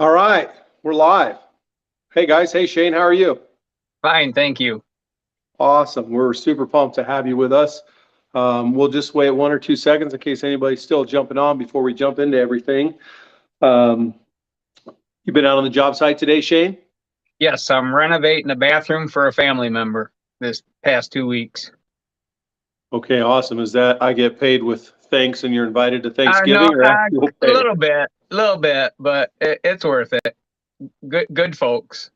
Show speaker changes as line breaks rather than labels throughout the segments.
All right, we're live. Hey guys, hey Shane, how are you?
Fine, thank you.
Awesome. We're super pumped to have you with us. We'll just wait 1 or 2 seconds in case anybody's still jumping on before we jump into everything. Um, you've been out on the job site today, Shane?
Yes, I'm renovating a bathroom for a family member this past 2 weeks.
Okay, awesome. Is that I get paid with thanks and you're invited to
No,
Thanksgiving or actual
a
pay?
little bit, but it's worth it. Good folks.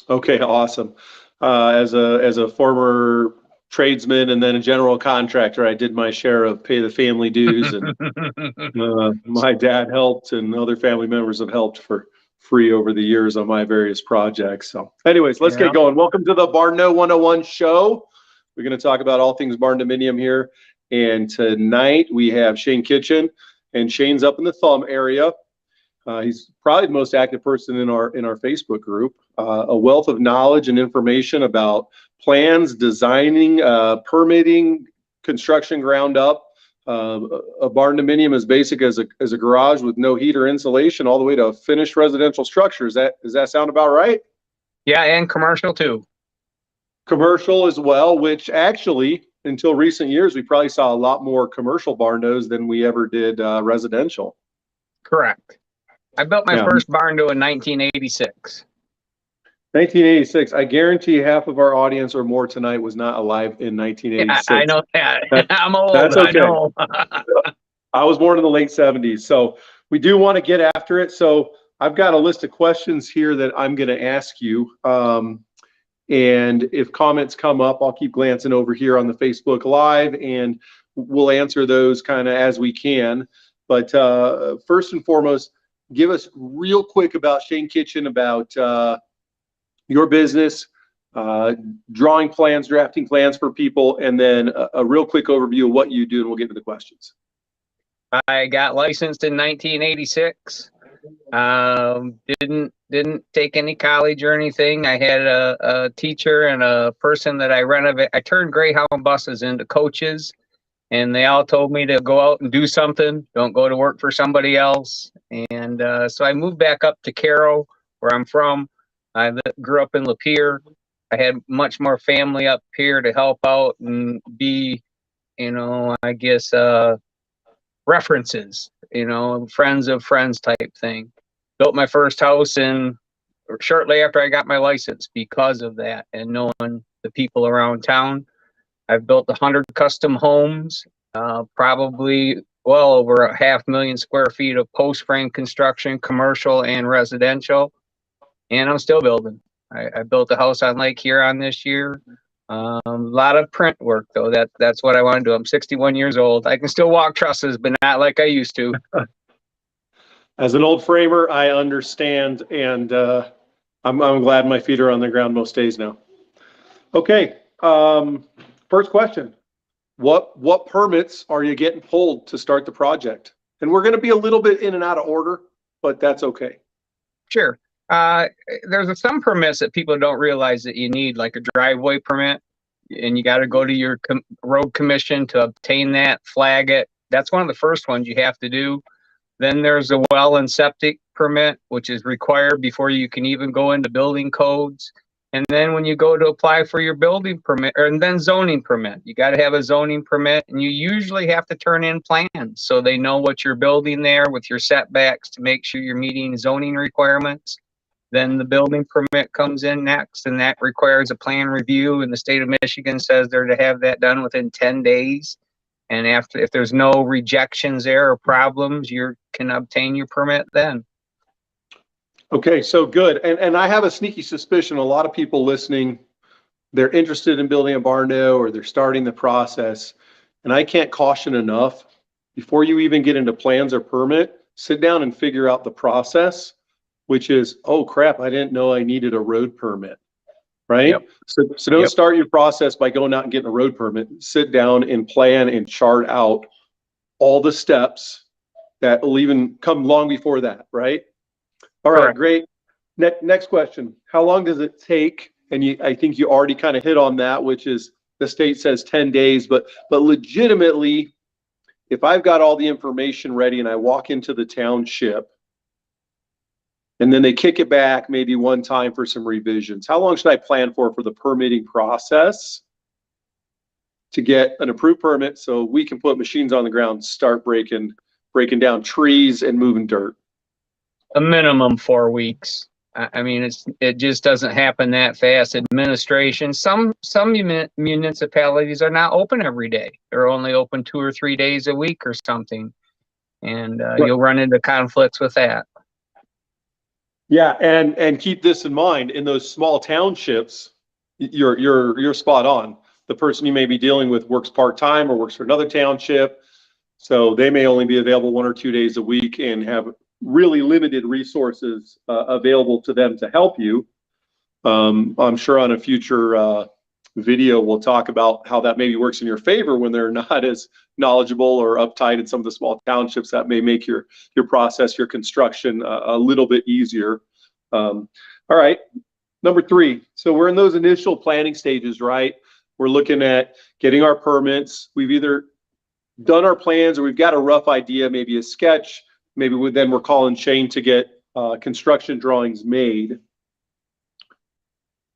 Okay, awesome. As a former tradesman and then a general contractor, I did my share of pay the family dues, and my dad helped, and other family members have helped for free over the years on my various projects. So, anyways, let's
Yeah.
get going. Welcome to the BarnKNOW 101 show. We're going to talk about all things barn dominium here, and tonight we have Shane Kitchen, and Shane's up in the Thumb area. He's probably the most active person in our Facebook group. A wealth of knowledge and information about plans, designing, permitting, construction ground up. A barn dominium as basic as a garage with no heat or insulation, all the way to a finished residential structure. Does that sound about right?
Yeah, and commercial too.
Commercial as well, which actually until recent years we probably saw a lot more commercial barnos than we ever did residential.
Correct. I built my
Yeah.
first barn in 1986.
1986. I guarantee half of our audience or more tonight was not alive in
Yeah,
1986.
I know that. I'm old.
That's okay.
I know.
I was born in the late 70s. So we do want to get after it. So I've got a list of questions here that I'm going to ask you. And if comments come up, I'll keep glancing over here on the Facebook Live and we'll answer those kind of as we can. But first and foremost, give us real quick about Shane Kitchen, about your business, drawing plans, drafting plans for people, and then a real quick overview of what you do, and we'll get to the questions.
I got licensed in 1986. Didn't take any college or anything. I had a teacher and a person that I renovate. I turned Greyhound buses into coaches, and they all told me to go out and do something. Don't go to work for somebody else. And so I moved back up to Caro, where I'm from. I grew up in Lapeer. I had much more family up here to help out and be, I guess, references, friends of friends type thing. Built my first house shortly after I got my license because of that and knowing the people around town. I've built 100 custom homes, probably well over 500,000 square feet of post frame construction, commercial and residential, and I'm still building. I built a house on Lake Huron this year. A lot of print work though. That's what I want to do. I'm 61 years old. I can still walk trusses, but not like I used to.
As an old framer, I understand, and I'm glad my feet are on the ground most days now. Okay, first question: what permits are you getting pulled to start the project? And we're going to be a little bit in and out of order, but that's okay.
Sure. There's some permits that people don't realize that you need, like a driveway permit, and you got to go to your road commission to obtain that, flag it. That's one of the first ones you have to do. Then there's a well and septic permit, which is required before you can even go into building codes. And then when you go to apply for your building permit, and then zoning permit, you got to have a zoning permit, and you usually have to turn in plans so they know what you're building there with your setbacks to make sure you're meeting zoning requirements. Then the building permit comes in next, and that requires a plan review. And the state of Michigan says they're to have that done within 10 days. And if there's no rejections there or problems, you can obtain your permit then.
Okay, so good. And I have a sneaky suspicion a lot of people listening, they're interested in building a BarnKNOW or they're starting the process. And I can't caution enough, before you even get into plans or permit, sit down and figure out the process, which is, oh crap, I didn't know I needed a road permit, right?
Yep.
So don't start your process by going out and getting a road permit. Sit down and plan and chart out all the steps that will even come long before that, right? All right,
Correct.
great. Next question. How long does it take? And I think you already kind of hit on that, which is the state says 10 days, but legitimately, if I've got all the information ready and I walk into the township, and then they kick it back maybe one time for some revisions. How long should I plan for the permitting process to get an approved permit so we can put machines on the ground, start breaking down trees and moving dirt?
A minimum 4 weeks. I mean, it just doesn't happen that fast. Administration, some municipalities are not open every day. They're only open 2 or 3 days a week or something, and you'll run into conflicts with that.
Yeah, and keep this in mind, in those small townships, you're spot on. The person you may be dealing with works part-time or works for another township, so they may only be available 1 or 2 days a week and have really limited resources available to them to help you. I'm sure on a future video we'll talk about how that maybe works in your favor when they're not as knowledgeable or uptight in some of the small townships. That may make your process, your construction a little bit easier. All right, number 3. So we're in those initial planning stages, right? We're looking at getting our permits. We've either done our plans or we've got a rough idea, maybe a sketch. Maybe we're calling Shane to get construction drawings made.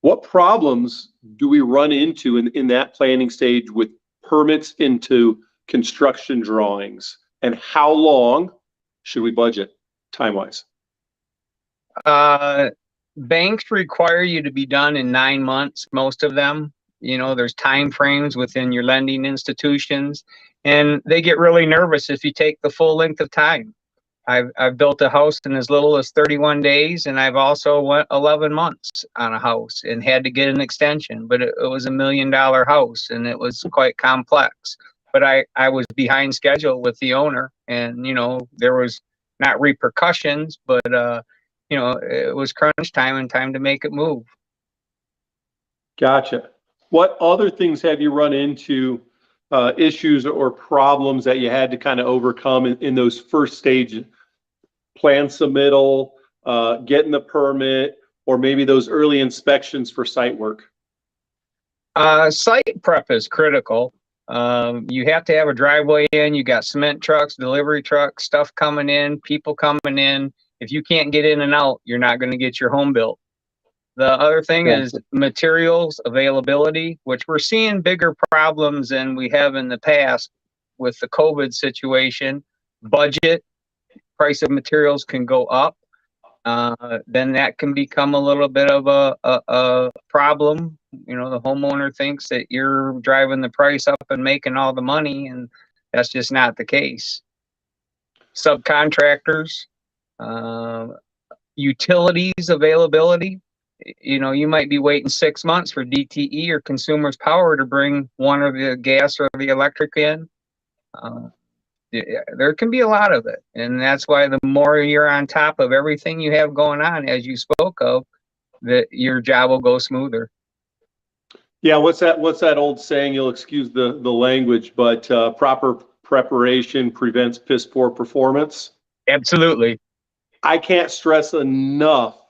What problems do we run into in that planning stage with permits into construction drawings? And how long should we budget time-wise?
Banks require you to be done in 9 months, most of them. You know, there's time frames within your lending institutions, and they get really nervous if you take the full length of time. I've built a house in as little as 31 days, and I've also went 11 months on a house and had to get an extension, but it was $1 million house and it was quite complex. But I was behind schedule with the owner, and, you know, there was not repercussions, but, you know, it was crunch time and time to make it move.
Gotcha. What other things have you run into, issues or problems that you had to kind of overcome in those first stages? Plan submittal, getting the permit, or maybe those early inspections for site work?
Site prep is critical. You have to have a driveway in. You got cement trucks, delivery trucks, stuff coming in, people coming in. If you can't get in and out, you're not going to get your home built. The other thing is materials availability, which we're seeing bigger problems than we have in the past with the COVID situation. Budget, price of materials can go up. Then that can become a little bit of a problem. You know, the homeowner thinks that you're driving the price up and making all the money, and that's just not the case. Subcontractors, utilities availability. You know, you might be waiting 6 months for DTE or Consumers Power to bring one or the gas or the electric in. There can be a lot of it, and that's why the more you're on top of everything you have going on, as you spoke of, that your job will go smoother.
Yeah, what's that old saying? You'll excuse the language, but proper preparation prevents piss poor performance.
Absolutely.
I can't stress enough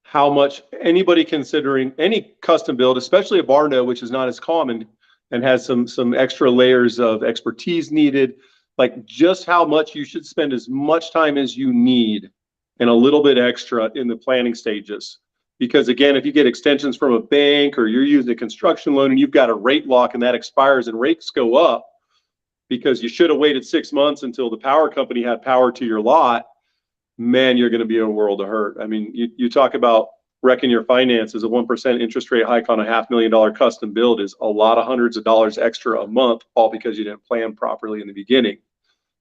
how much anybody considering any custom build, especially a BarnKNOW, which is not as common and has some extra layers of expertise needed, like just how much you should spend as much time as you need and a little bit extra in the planning stages. Because again, if you get extensions from a bank or you're using a construction loan and you've got a rate lock and that expires and rates go up because you should have waited 6 months until the power company had power to your lot, man, you're going to be in a world of hurt. I mean, you talk about wrecking your finances. A 1% interest rate hike on a $500,000 custom build is a lot of hundreds of dollars extra a month, all because you didn't plan properly in the beginning.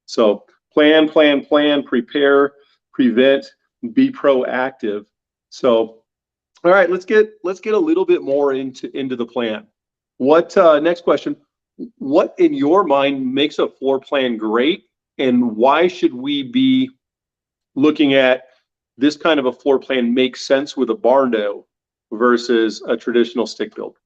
So plan, prepare, prevent, be proactive. So, all right, let's get a little bit more into the plan. What next question? What in your mind makes a floor plan great, and why should we be looking at this kind of a floor plan makes sense with a BarnKNOW versus a traditional stick build?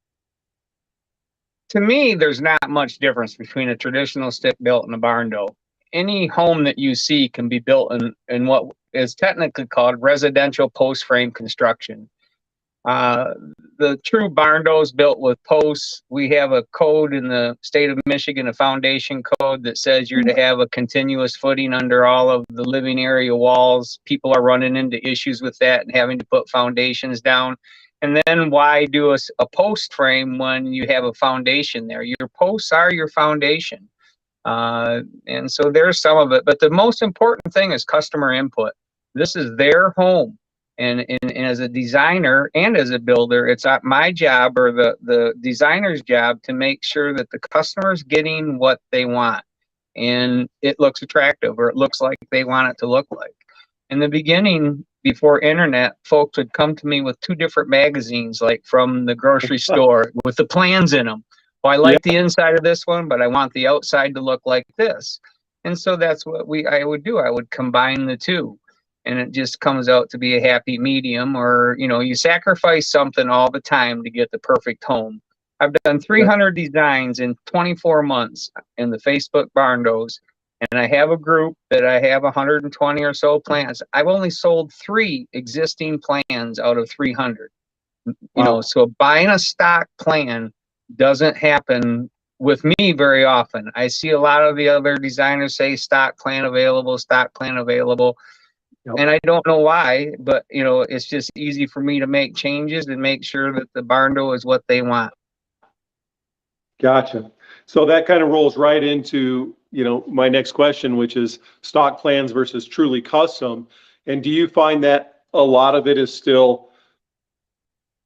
To me, there's not much difference between a traditional stick built and a BarnKNOW. Any home that you see can be built in what is technically called residential post frame construction. Uh, the true barn is built with posts. We have a code in the state of Michigan, a foundation code that says you're to have a continuous footing under all of the living area walls. People are running into issues with that and having to put foundations down. And then why do a post frame when you have a foundation there? Your posts are your foundation. And so there's some of it. But the most important thing is customer input. This is their home. And as a designer and as a builder, it's not my job or the designer's job to make sure that the customer's getting what they want and it looks attractive or it looks like they want it to look like. In the beginning, before internet, folks would come to me with 2 different magazines, like from the grocery store with the plans in them. Well, I like the inside of this one, but I want the outside to look like this. And so that's what I would do. I would combine the 2. And it just comes out to be a happy medium, or you sacrifice something all the time to get the perfect home. I've done 300 designs in 24 months in the Facebook BarnKNOWs, and I have a group that I have 120 or so plans. I've only sold 3 existing plans out of 300.
Wow.
So buying a stock plan doesn't happen with me very often. I see a lot of the other designers say stock plan available, stock plan available. And I don't know why, but it's just easy for me to make changes and make sure that the barn is what they want.
Gotcha. So that kind of rolls right into, my next question, which is stock plans versus truly custom. And do you find that a lot of it is still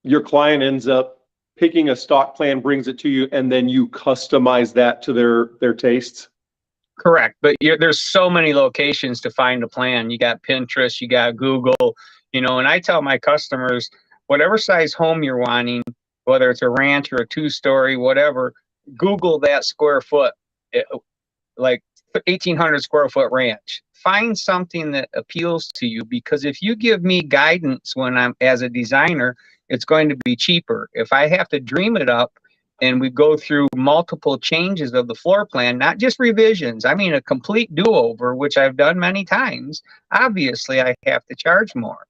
your client ends up picking a stock plan, brings it to you, and then you customize that to their tastes?
Correct. But there's so many locations to find a plan. You got Pinterest, you got Google, and I tell my customers, whatever size home you're wanting, whether it's a ranch or a 2-story, whatever, Google that square foot, like 1,800 square foot ranch. Find something that appeals to you, because if you give me guidance when I'm as a designer, it's going to be cheaper. If I have to dream it up, and we go through multiple changes of the floor plan, not just revisions, I mean a complete do-over, which I've done many times, obviously I have to charge more.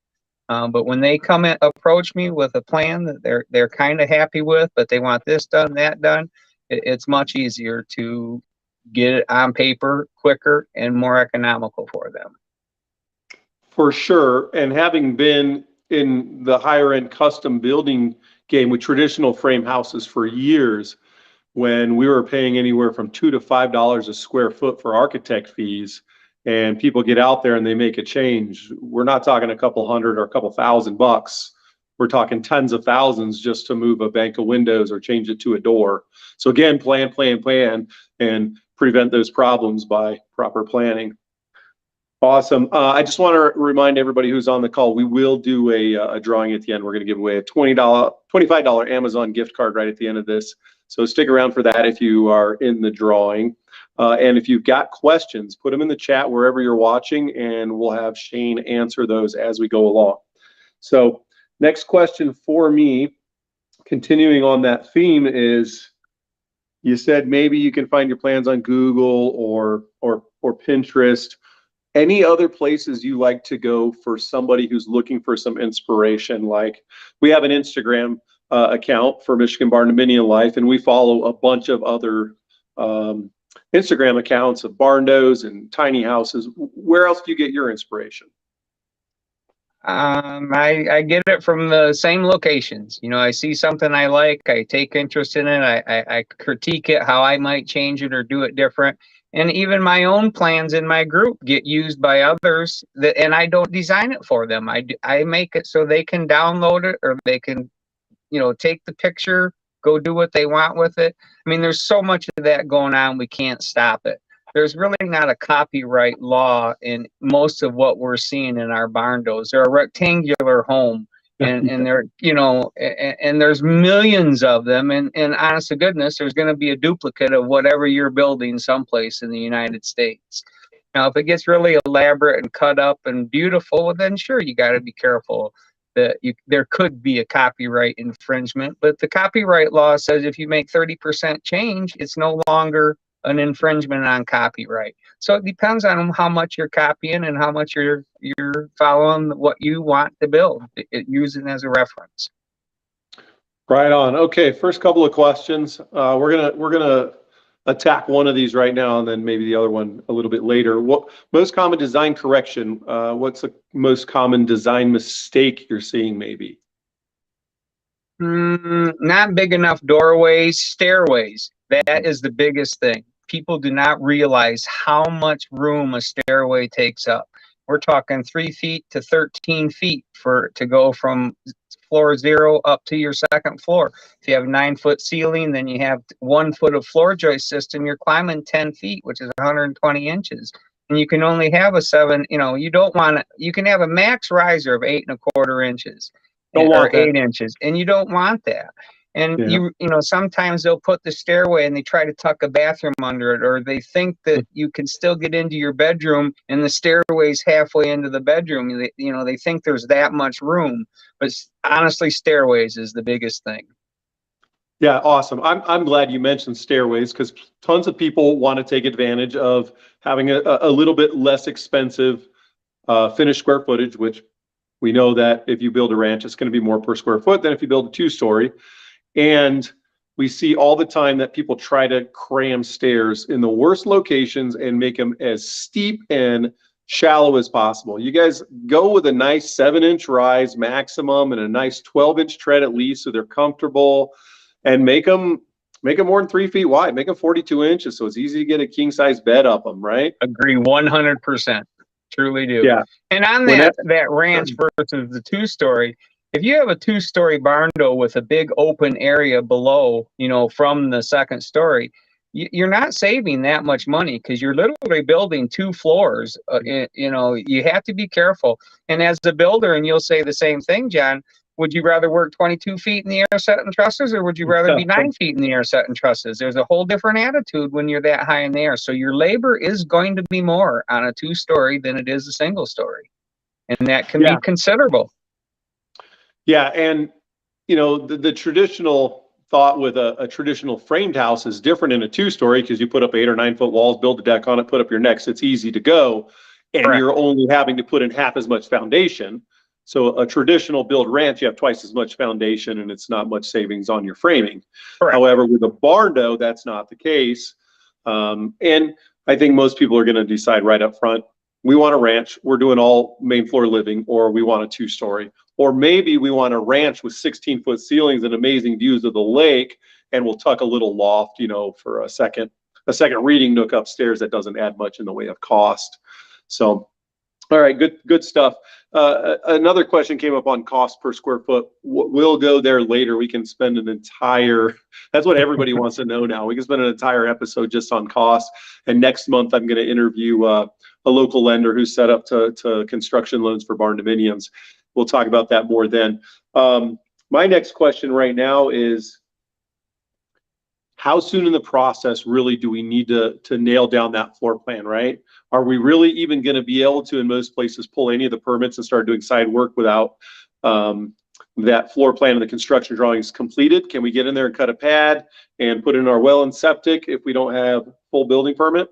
But when they come and approach me with a plan that they're kind of happy with, but they want this done, that done, it's much easier to get it on paper quicker and more economical for them.
For sure. And having been in the higher end custom building game with traditional frame houses for years, when we were paying anywhere from $2 to $5 a square foot for architect fees, and people get out there and they make a change, we're not talking a couple hundred or a couple $1,000. We're talking tens of thousands just to move a bank of windows or change it to a door. So again, plan, and prevent those problems by proper planning. Awesome. I just want to remind everybody who's on the call, we will do a drawing at the end. We're going to give away a $25 Amazon gift card right at the end of this. So stick around for that if you are in the drawing. And if you've got questions, put them in the chat wherever you're watching, and we'll have Shane answer those as we go along. So next question for me, continuing on that theme, is you said maybe you can find your plans on Google or Pinterest. Any other places you like to go for somebody who's looking for some inspiration? Like, we have an Instagram account for Michigan Barn Dominion Life, and we follow a bunch of other Instagram accounts of BarnKNOWs and tiny houses. Where else do you get your inspiration?
I get it from the same locations. I see something I like, I take interest in it, I critique it, how I might change it or do it different. And even my own plans in my group get used by others, and I don't design it for them. I make it so they can download it, or they can, take the picture, go do what they want with it. I mean, there's so much of that going on, we can't stop it. There's really not a copyright law in most of what we're seeing in our BarnKNOWs. They're a rectangular home, and they're, and there's millions of them, and honest to goodness, there's going to be a duplicate of whatever you're building someplace in the United States. Now, if it gets really elaborate and cut up and beautiful, well, then sure, you got to be careful that there could be a copyright infringement. But the copyright law says if you make 30% change, it's no longer an infringement on copyright. So it depends on how much you're copying and how much you're following what you want to build, using as a reference.
Right on. Okay, first couple of questions. We're gonna attack one of these right now, and then maybe the other one a little bit later. What most common design correction? What's the most common design mistake you're seeing? Maybe.
Not big enough doorways, stairways. That is the biggest thing. People do not realize how much room a stairway takes up. We're talking 3 feet to 13 feet for to go from floor zero up to your second floor. If you have a 9 foot ceiling, then you have 1 foot of floor joist system. You're climbing 10 feet, which is 120 inches. And you can only have a seven, you don't want to, you can have a max riser of 8.25 inches
Don't
or
want that.
8 inches, and you don't want that. And
Yeah.
sometimes they'll put the stairway and they try to tuck a bathroom under it, or they think that you can still get into your bedroom and the stairway's halfway into the bedroom. They think there's that much room, but honestly, stairways is the biggest thing.
Yeah, awesome. I'm glad you mentioned stairways because tons of people want to take advantage of having a little bit less expensive finished square footage, which we know that if you build a ranch, it's going to be more per square foot than if you build a two-story. And we see all the time that people try to cram stairs in the worst locations and make them as steep and shallow as possible. You guys go with a nice 7-inch rise maximum and a nice 12-inch tread at least so they're comfortable, and make them more than 3 feet wide. Make them 42 inches so it's easy to get a king size bed up them, right?
Agree 100%. Truly do.
Yeah.
And on
When
that ranch versus the two-story, if you have a two-story barn door with a big open area below, from the second story, you're not saving that much money because you're literally building 2 floors. You have to be careful. And as a builder, and you'll say the same thing, John, would you rather work 22 feet in the air setting trusses, or would you rather be 9 feet in the air setting trusses? There's a whole different attitude when you're that high in the air. So your labor is going to be more on a two-story than it is a single story. And that can be considerable.
Yeah, and the traditional thought with a traditional framed house is different in a two-story because you put up 8 or 9 foot walls, build a deck on it, put up your necks. It's easy to go, and
Correct.
you're only having to put in half as much foundation. So a traditional build ranch, you have twice as much foundation, and it's not much savings on your framing.
Correct.
However, with a barn dough, that's not the case. And I think most people are going to decide right up front, we want a ranch, we're doing all main floor living, or we want a two-story. Or maybe we want a ranch with 16-foot ceilings and amazing views of the lake, and we'll tuck a little loft, for a second reading nook upstairs that doesn't add much in the way of cost. So, all right, good stuff. Another question came up on cost per square foot. We'll go there later. We can spend that's what everybody wants to know now. We can spend an entire episode just on cost. And next month, I'm going to interview a local lender who's set up to construction loans for barn dominiums. We'll talk about that more then. My next question right now is, how soon in the process really do we need to nail down that floor plan, right? Are we really even going to be able to, in most places, pull any of the permits and start doing side work without that floor plan and the construction drawings completed? Can we get in there and cut a pad and put in our well and septic if we don't have full building permit?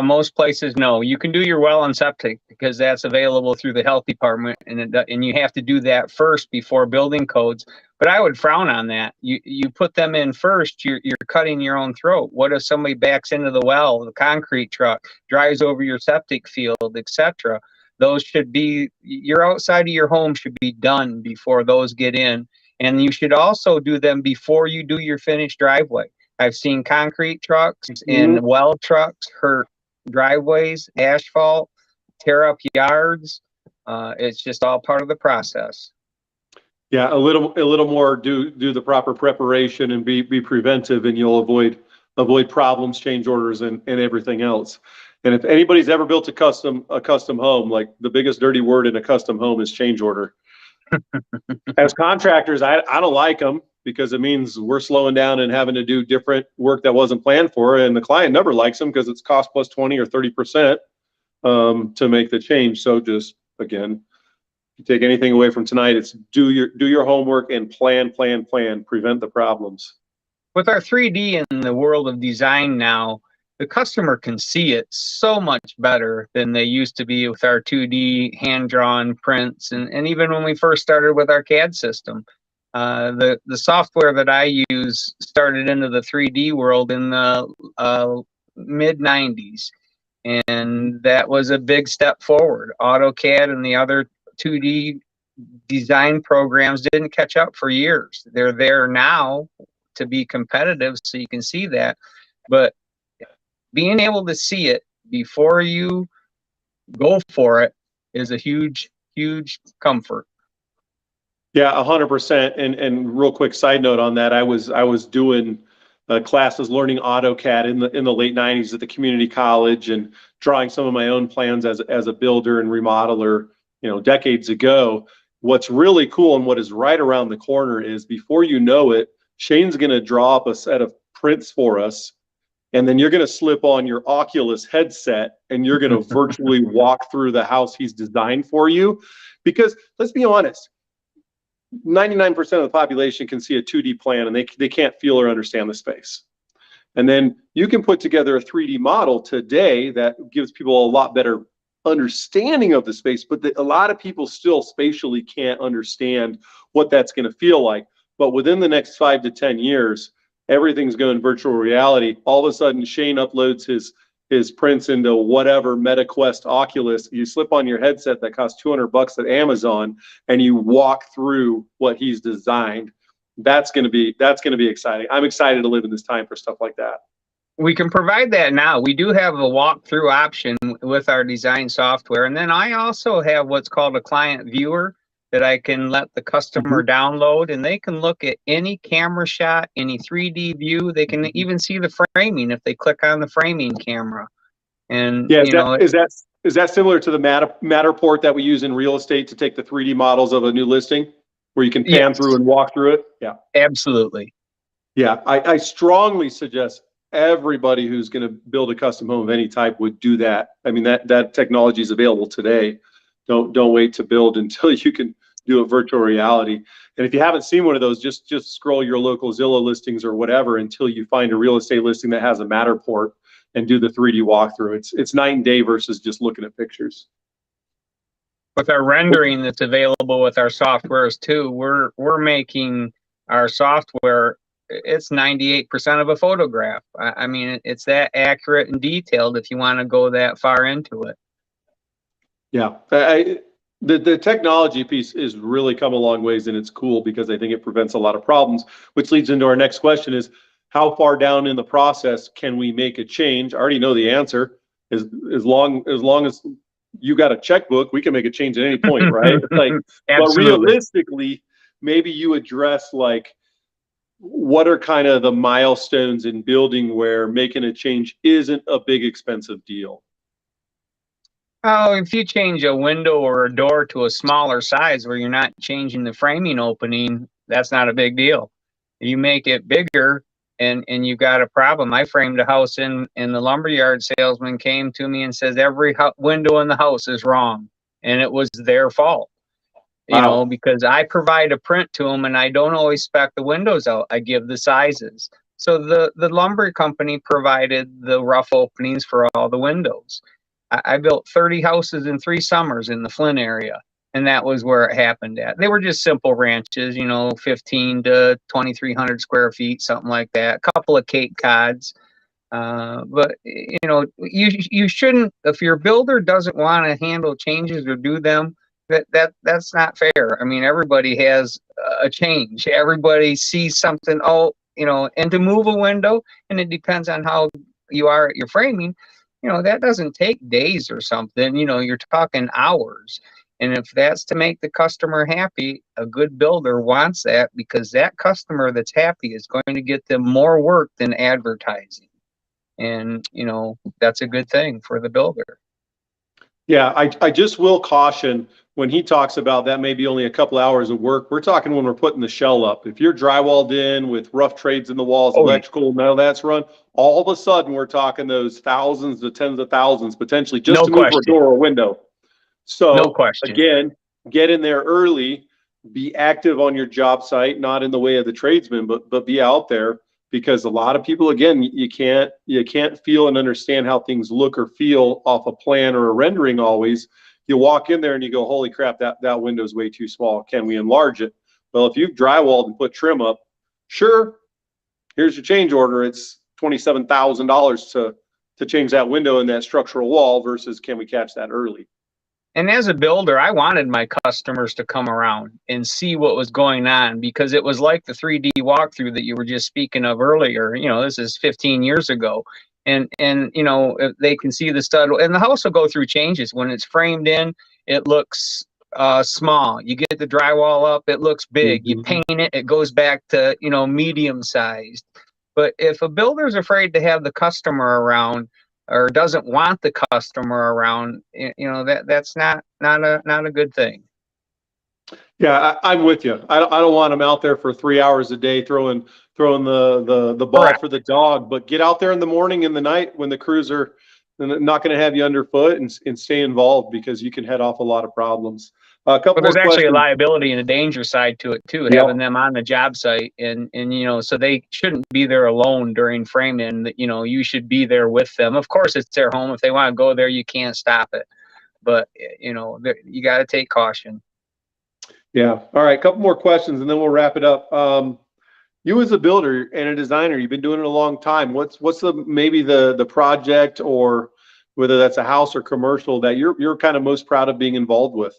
Most places, no. You can do your well and septic because that's available through the health department, and you have to do that first before building codes. But I would frown on that. You put them in first, you're cutting your own throat. What if somebody backs into the well, the concrete truck, drives over your septic field, etc.? Those should be, your outside of your home should be done before those get in. And you should also do them before you do your finished driveway. I've seen concrete trucks and well trucks hurt driveways, asphalt, tear up yards. It's just all part of the process.
Yeah, a little more do the proper preparation and be preventive, and you'll avoid problems, change orders, and everything else. And if anybody's ever built a custom home, like the biggest dirty word in a custom home is change order. As contractors, I don't like them because it means we're slowing down and having to do different work that wasn't planned for, and the client never likes them because it's cost plus 20 or 30% to make the change. So just again, if you take anything away from tonight, it's do your homework and plan, prevent the problems.
With our 3D in the world of design now, the customer can see it so much better than they used to be with our 2D hand-drawn prints, and even when we first started with our CAD system. The software that I use started into the 3D world in the mid 90s, and that was a big step forward. AutoCAD and the other 2D design programs didn't catch up for years. They're there now to be competitive, so you can see that. But being able to see it before you go for it is a huge, huge comfort.
Yeah, 100%. And real quick side note on that, I was doing classes learning AutoCAD in the late 90s at the community college and drawing some of my own plans as a builder and remodeler, decades ago. What's really cool and what is right around the corner is before you know it, Shane's going to draw up a set of prints for us, and then you're going to slip on your Oculus headset and you're going to virtually walk through the house he's designed for you. Because let's be honest, 99% of the population can see a 2D plan and they can't feel or understand the space. And then you can put together a 3D model today that gives people a lot better understanding of the space, but a lot of people still spatially can't understand what that's going to feel like. But within the next 5 to 10 years, everything's going virtual reality. All of a sudden, Shane uploads his prints into whatever MetaQuest Oculus. You slip on your headset that costs $200 at Amazon, and you walk through what he's designed. That's going to be exciting. I'm excited to live in this time for stuff like that.
We can provide that now. We do have a walkthrough option with our design software. And then I also have what's called a client viewer that I can let the customer download, and they can look at any camera shot, any 3D view. They can even see the framing if they click on the framing camera. And
yeah, is that similar to the Matterport that we use in real estate to take the 3D models of a new listing, where you can pan through and walk through it? Yeah,
absolutely.
Yeah, I strongly suggest everybody who's going to build a custom home of any type would do that. I mean, that technology is available today. Don't wait to build until you can do a virtual reality. And if you haven't seen one of those, just scroll your local Zillow listings or whatever until you find a real estate listing that has a Matterport and do the 3D walkthrough. It's night and day versus just looking at pictures.
With our rendering that's available with our softwares too, we're making our software, it's 98% of a photograph. I mean, it's that accurate and detailed if you want to go that far into it.
Yeah, the technology piece is really come a long ways, and it's cool because I think it prevents a lot of problems, which leads into our next question is, how far down in the process can we make a change? I already know the answer. As long as you got a checkbook, we can make a change at any point, right? Like, but realistically, maybe you address like, what are kind of the milestones in building where making a change isn't a big expensive deal?
Oh, if you change a window or a door to a smaller size where you're not changing the framing opening, that's not a big deal. You make it bigger and you've got a problem. I framed a house and the lumberyard salesman came to me and says every window in the house is wrong, and it was their fault. You know, because I provide a print to them and I don't always spec the windows out. I give the sizes. So the lumber company provided the rough openings for all the windows. I built 30 houses in 3 summers in the Flint area, and that was where it happened at. They were just simple ranches, 15 to 2,300 square feet, something like that. A couple of Cape Cods. But you shouldn't, if your builder doesn't want to handle changes or do them, that's not fair. I mean, everybody has a change. Everybody sees something, and to move a window, and it depends on how you are at your framing, that doesn't take days or something. You're talking hours. And if that's to make the customer happy, a good builder wants that, because that customer that's happy is going to get them more work than advertising. And, that's a good thing for the builder.
Yeah, I just will caution, when he talks about that maybe only a couple hours of work, we're talking when we're putting the shell up. If you're drywalled in with rough trades in the walls, electrical, none of that's run, all of a sudden we're talking those thousands to tens of thousands potentially just to move a door or window. So
no question.
Again, get in there early, be active on your job site, not in the way of the tradesman, but be out there, because a lot of people, again, you can't feel and understand how things look or feel off a plan or a rendering always. You walk in there and you go, holy crap, that window's way too small. Can we enlarge it? Well, if you've drywalled and put trim up, sure, here's your change order. It's $27,000 to change that window in that structural wall versus can we catch that early?
And as a builder, I wanted my customers to come around and see what was going on, because it was like the 3D walkthrough that you were just speaking of earlier. This is 15 years ago. And if they can see the stud, and the house will go through changes. When it's framed in, it looks small. You get the drywall up, it looks big. You paint it, it goes back to, medium sized. But if a builder's afraid to have the customer around, or doesn't want the customer around, that's not a good thing.
Yeah, I'm with you. I don't want them out there for 3 hours a day throwing the ball
Correct.
for the dog. But get out there in the morning and the night when the crews are not going to have you underfoot, and stay involved, because you can head off a lot of problems. A couple
But there's
more
actually a
questions.
liability and a danger side to it too, having them on the job site, and so they shouldn't be there alone during frame-in. You should be there with them. Of course, it's their home. If they want to go there, you can't stop it. But you got to take caution.
Yeah. All right. A couple more questions and then we'll wrap it up. You as a builder and a designer, you've been doing it a long time. What's maybe the project, or whether that's a house or commercial, that you're kind of most proud of being involved with?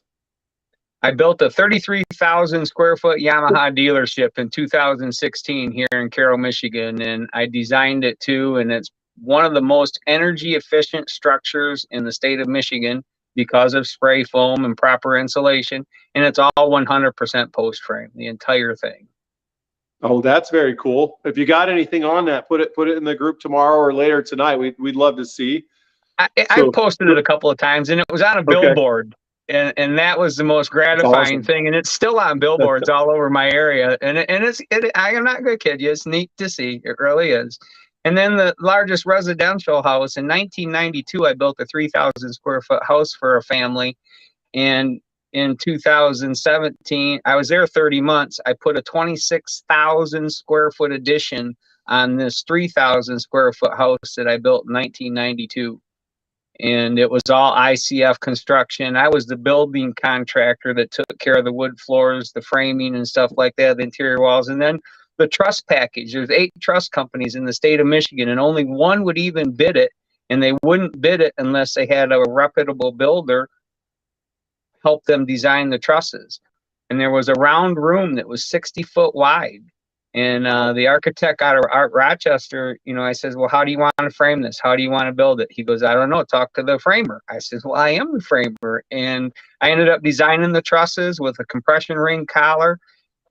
I built a 33,000 square foot Yamaha dealership in 2016 here in Carroll, Michigan, and I designed it too. And it's one of the most energy efficient structures in the state of Michigan because of spray foam and proper insulation. And it's all 100% post frame, the entire thing.
Oh, that's very cool. If you got anything on that, put it in the group tomorrow or later tonight. We'd love to see.
I posted it a couple of times, and it was on a billboard. And that was the most gratifying thing, and it's still on billboards all over my area. And I am not gonna kid you, it's neat to see. It really is. And then the largest residential house in 1992, I built a 3,000 square foot house for a family, and in 2017, I was there 30 months. I put a 26,000 square foot addition on this 3,000 square foot house that I built in 1992. And it was all ICF construction. I was the building contractor that took care of the wood floors, the framing and stuff like that, the interior walls. And then the truss package. There's 8 truss companies in the state of Michigan, and only one would even bid it. And they wouldn't bid it unless they had a reputable builder help them design the trusses. And there was a round room that was 60 foot wide. And the architect out of Rochester, I says, well, how do you want to frame this? How do you want to build it? He goes, I don't know. Talk to the framer. I says, well, I am the framer. And I ended up designing the trusses with a compression ring collar.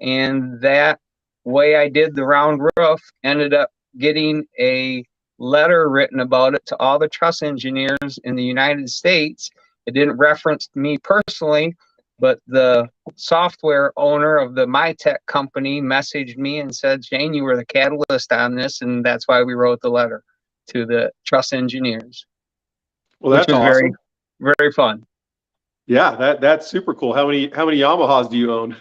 And that way I did the round roof, ended up getting a letter written about it to all the truss engineers in the United States. It didn't reference me personally, but the software owner of the MyTech company messaged me and said, Shane, you were the catalyst on this, and that's why we wrote the letter to the truss engineers.
Well, that's
which was
awesome.
Very, very fun.
Yeah, that's super cool. How many Yamahas do you own?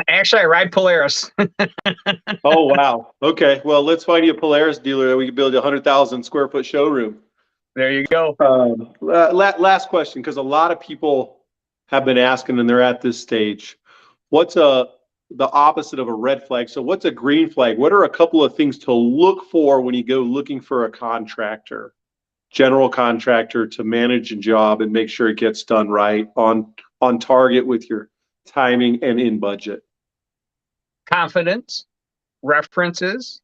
Actually, I ride Polaris.
Oh, wow. Okay. Well, let's find you a Polaris dealer that we can build a 100,000 square foot showroom.
There you go.
Last question, because a lot of people have been asking, and they're at this stage. What's the opposite of a red flag? So what's a green flag? What are a couple of things to look for when you go looking for a contractor, general contractor, to manage a job and make sure it gets done right, on target with your timing and in budget?
Confidence, references.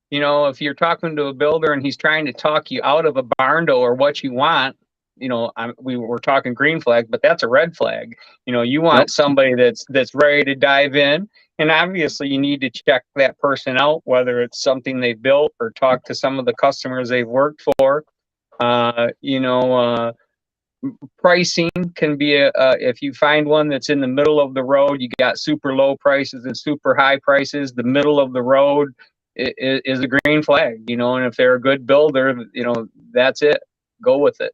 If you're talking to a builder and he's trying to talk you out of a barn door or what you want, we were talking green flag, but that's a red flag. You want somebody that's ready to dive in, and obviously you need to check that person out, whether it's something they built or talk to some of the customers they've worked for. Pricing can be if you find one that's in the middle of the road, you got super low prices and super high prices. The middle of the road is a green flag, and if they're a good builder, that's it. Go with it.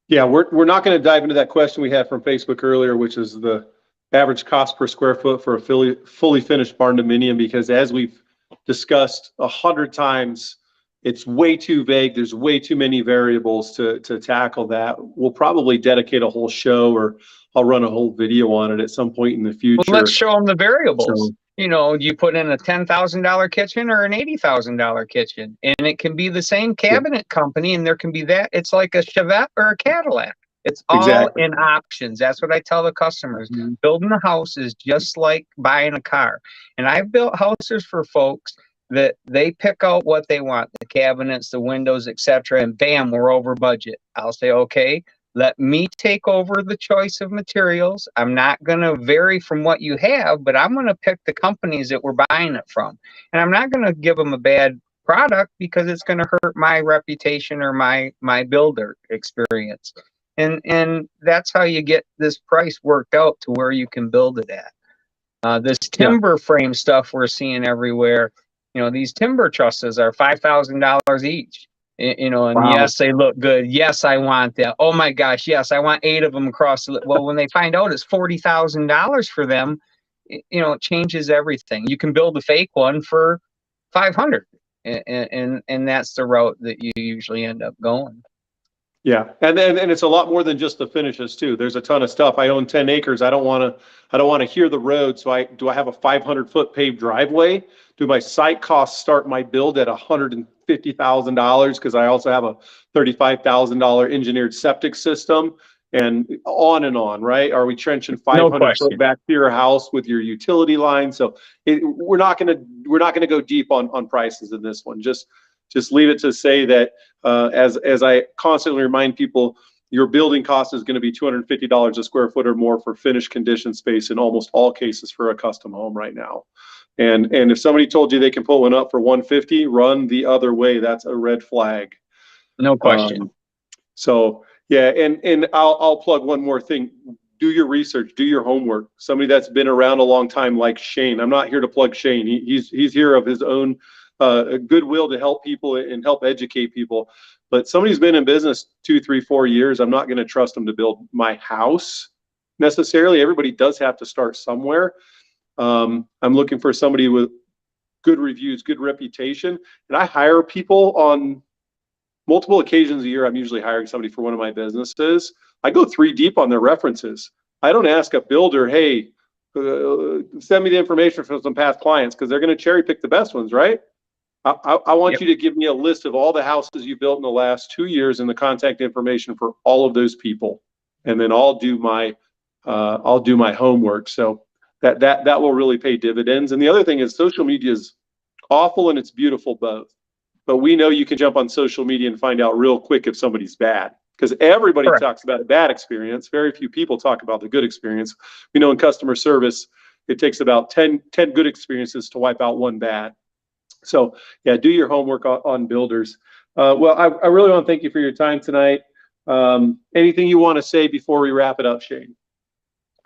Yeah, we're not going to dive into that question we had from Facebook earlier, which is the average cost per square foot for a fully finished barn dominium, because as we've discussed 100 times it's way too vague. There's way too many variables to tackle that. We'll probably dedicate a whole show, or I'll run a whole video on it at some point in the
Well, let's
future.
show them the variables.
So,
You know, do you put in a $10,000 kitchen or an $80,000 kitchen? And it can be the same
yeah,
cabinet company, and there can be that. It's like a Chevette or a Cadillac. It's all
exactly.
in options. That's what I tell the customers.
Mhm.
Building a house is just like buying a car. And I've built houses for folks that they pick out what they want, the cabinets, the windows, etc., and bam, we're over budget. I'll say, okay, let me take over the choice of materials. I'm not going to vary from what you have, but I'm going to pick the companies that we're buying it from. And I'm not going to give them a bad product because it's going to hurt my reputation or my builder experience. And that's how you get this price worked out to where you can build it at. This
Yeah,
timber frame stuff we're seeing everywhere, you know, these timber trusses are $5,000 each. You know, and
wow.
yes, they look good. Yes, I want that. Oh my gosh, yes, I want 8 of them across the. Well, when they find out it's $40,000 for them, you know, it changes everything. You can build a fake one for 500, and that's the route that you usually end up going.
Yeah, and then and it's a lot more than just the finishes too. There's a ton of stuff. I own 10 acres. I don't want to hear the road. So I have a 500-foot paved driveway? Do my site costs start my build at $150,000 because I also have a $35,000 engineered septic system, and on, right? Are we trenching
No
500 foot
question.
back to your house with your utility line? So we're not gonna go deep on prices in this one. Just leave it to say that, as I constantly remind people, your building cost is going to be $250 a square foot or more for finished condition space in almost all cases for a custom home right now. And if somebody told you they can put one up for 150, run the other way. That's a red flag.
No question.
Um, so yeah, and I'll plug one more thing. Do your research, do your homework. Somebody that's been around a long time, like Shane. I'm not here to plug Shane. He's here of his own goodwill to help people and help educate people. But somebody who's been in business 2, 3, 4 years, I'm not going to trust them to build my house necessarily. Everybody does have to start somewhere. I'm looking for somebody with good reviews, good reputation, and I hire people on multiple occasions a year. I'm usually hiring somebody for one of my businesses. I go 3 deep on their references. I don't ask a builder, hey, send me the information from some past clients, because they're going to cherry pick the best ones, right? I want
Yep.
you to give me a list of all the houses you built in the last 2 years and the contact information for all of those people, and then I'll do my homework. So that will really pay dividends. And the other thing is, social media is awful and it's beautiful both. But we know you can jump on social media and find out real quick if somebody's bad, because everybody
Correct.
talks about a bad experience. Very few people talk about the good experience. We know in customer service, it takes about 10 good experiences to wipe out one bad. So yeah, do your homework on builders. Well, I really want to thank you for your time tonight. Anything you want to say before we wrap it up, Shane?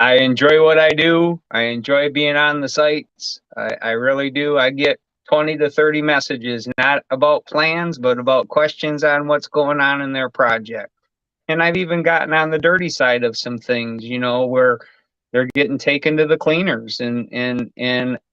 I enjoy what I do. I enjoy being on the sites. I really do. I get 20 to 30 messages, not about plans, but about questions on what's going on in their project. And I've even gotten on the dirty side of some things, you know, where they're getting taken to the cleaners, and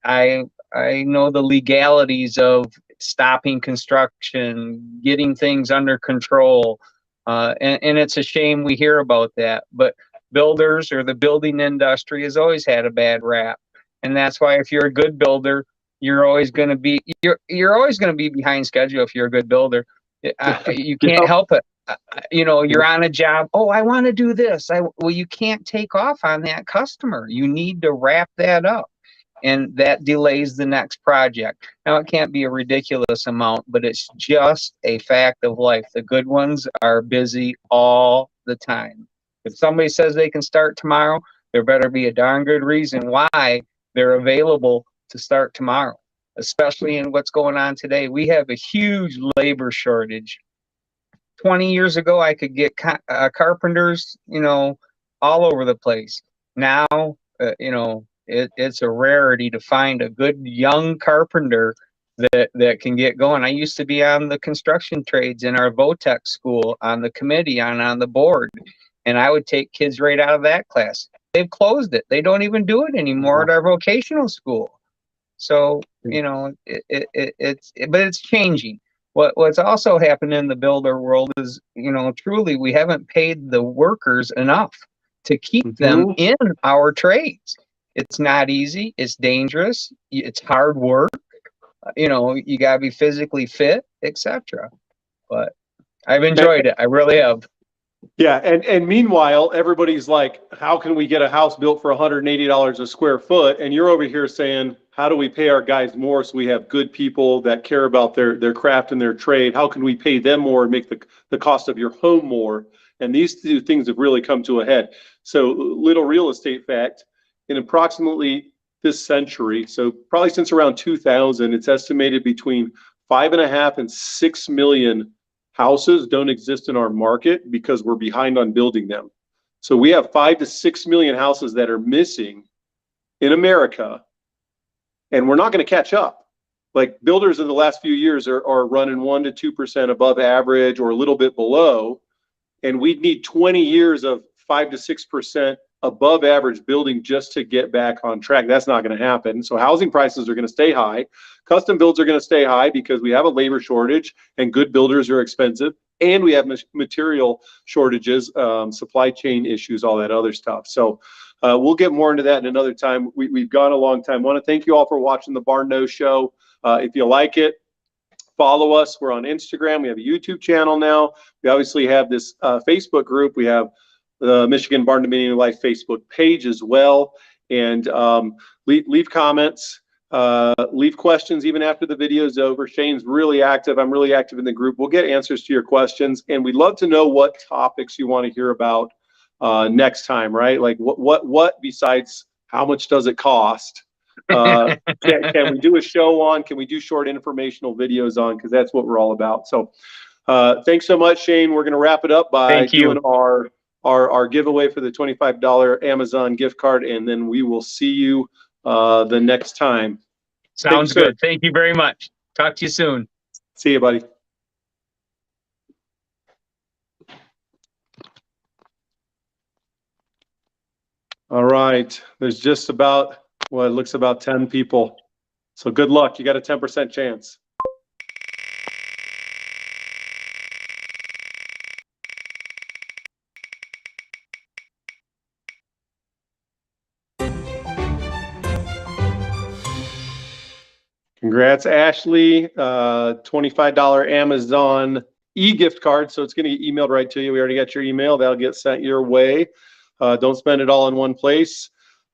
I know the legalities of stopping construction, getting things under control. And it's a shame we hear about that, but builders or the building industry has always had a bad rap. And that's why if you're a good builder, you're always going to be you're always going to be behind schedule if you're a good builder. You can't
Yep.
help it. You know, you're
Yep.
on a job. Oh, I want to do this. Well, you can't take off on that customer. You need to wrap that up, and that delays the next project. Now, it can't be a ridiculous amount, but it's just a fact of life. The good ones are busy all the time. If somebody says they can start tomorrow, there better be a darn good reason why they're available to start tomorrow, especially in what's going on today. We have a huge labor shortage. 20 years ago, I could get carpenters, you know, all over the place. Now, you know, it's a rarity to find a good young carpenter that can get going. I used to be on the construction trades in our VOTEC school, on the committee, on the board, and I would take kids right out of that class. They've closed it. They don't even do it anymore at our vocational school. So, you know, but it's changing. What's also happened in the builder world is, truly we haven't paid the workers enough to keep them in our trades. It's not easy. It's dangerous. It's hard work. You gotta be physically fit, etc. But I've enjoyed it. I really have.
Yeah, and meanwhile, everybody's like, how can we get a house built for $180 a square foot? And you're over here saying, how do we pay our guys more so we have good people that care about their craft and their trade? How can we pay them more and make the cost of your home more? And these two things have really come to a head. So, little real estate fact, in approximately this century, so probably since around 2000, it's estimated between 5.5 and 6 million houses don't exist in our market because we're behind on building them. So we have 5 to 6 million houses that are missing in America, and we're not going to catch up. Like builders in the last few years are running 1% to 2% above average or a little bit below, and we'd need 20 years of 5 to 6% above average building just to get back on track. That's not going to happen. So housing prices are going to stay high. Custom builds are going to stay high because we have a labor shortage and good builders are expensive. And we have material shortages, supply chain issues, all that other stuff. So we'll get more into that in another time. We've gone a long time. I want to thank you all for watching the BarnKNOW show. If you like it, follow us. We're on Instagram. We have a YouTube channel now. We obviously have this Facebook group. We have the Michigan Barn Dominion Life Facebook page as well. And leave comments, leave questions even after the video is over. Shane's really active. I'm really active in the group. We'll get answers to your questions. And we'd love to know what topics you want to hear about next time, right? Like what besides how much does it cost? Can we do a show on? Can we do short informational videos on? Because that's what we're all about. So thanks so much, Shane. We're going to wrap it up by doing our giveaway for the $25 Amazon gift card, and then we will see you the next time.
Sounds good. Thank you very much. Talk to you soon.
See you, buddy. All right. There's just about, well, it looks about 10 people. So good luck. You got a 10% chance. Congrats, Ashley. $25 Amazon e-gift card. So it's going to get emailed right to you. We already got your email. That'll get sent your way. Don't spend it all in one place.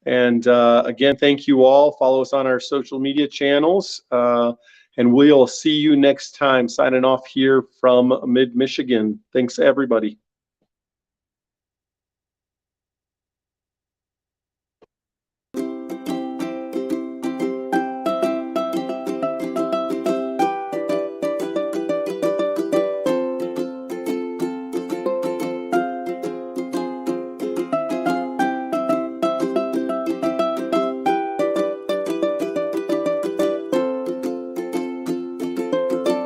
And again, thank you all. Follow us on our social media channels. And we'll see you next time. Signing off here from Mid-Michigan. Thanks, everybody.